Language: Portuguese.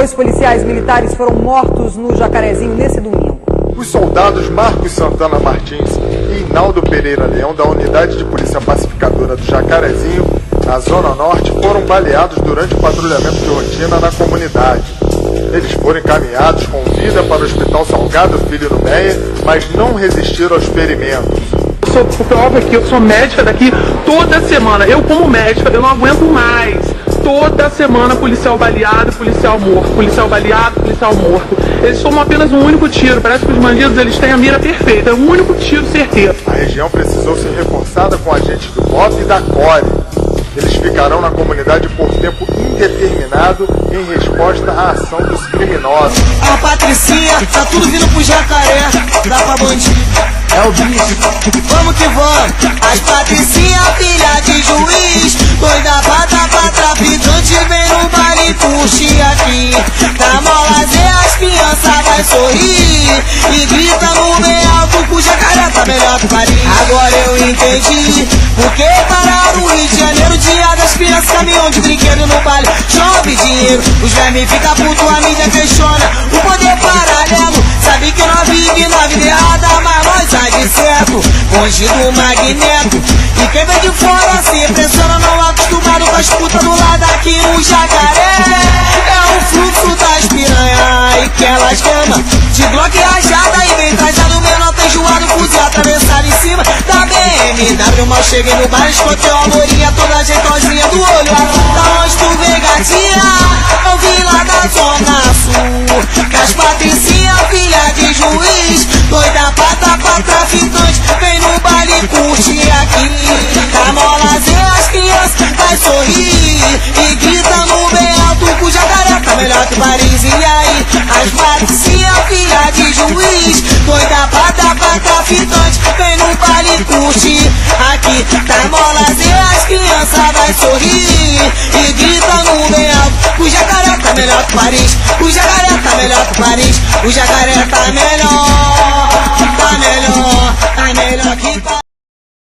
2 policiais militares foram mortos no Jacarezinho nesse domingo. Os soldados Marcos Santana Martins e Inaldo Pereira Leão, da Unidade de Polícia Pacificadora do Jacarezinho, na Zona Norte, foram baleados durante o patrulhamento de rotina na comunidade. Eles foram encaminhados com vida para o Hospital Salgado Filho no Meia, mas não resistiram aos ferimentos. Eu sou prova aqui, eu sou médica daqui toda semana. Eu, como médica, eu não aguento mais. Toda semana policial baleado, policial morto, policial baleado, policial morto. Eles tomam apenas um único tiro. Parece que os bandidos eles têm a mira perfeita. É um único tiro certeiro. A região precisou ser reforçada com agentes do BOP e da CORE. Eles ficarão na comunidade por tempo indeterminado em resposta à ação dos criminosos. A Patricinha, tá tudo vindo pro Jacaré, dá pra bandido. É o bicho. Vamos que vamos. As Patricinha, filha de juiz, doida pra traficante, vem no baile curte aqui. Da Molazé as crianças vai sorrir e grita no meio alto que o Jacaré tá melhor que Paris. Agora eu entendi porque parar no Rio de Janeiro, dia das crianças, caminhão de brinquedo no baile, chove dinheiro. Os vermes fica puto, a mídia questiona o poder paralelo. Sabe que nós vive na vida errada, mas nós há de certo, longe do magneto. E quem vem de fora se impressiona, não acostumado com as putas do lado aqui no Jacaré. É o fluxo das piranha e que elas gamam de Glock rajada e bem trajado, menor feijoado, fuzil atravessado em cima da BMW. Mal cheguei no bar, escutei uma lourinha toda jeitosinha do olho azul. Da onde tu vem, gatinha? Eu vi lá da Zona Sul, que as Patricinha, filha de juiz, doida pra traficante, vem no baile curte aqui. Da Molazé as crianças vai sorrir e grita no bem alto que o Jacaré tá melhor que Paris. E aí, as Patricinha, filha de juiz, doida pra traficante, vem no baile curte aqui. Da Molazé as crianças vai sorrir e grita no bem alto que o Jacaré tá melhor que Paris. O Jacaré tá melhor que Paris. O Jacaré tá melhor.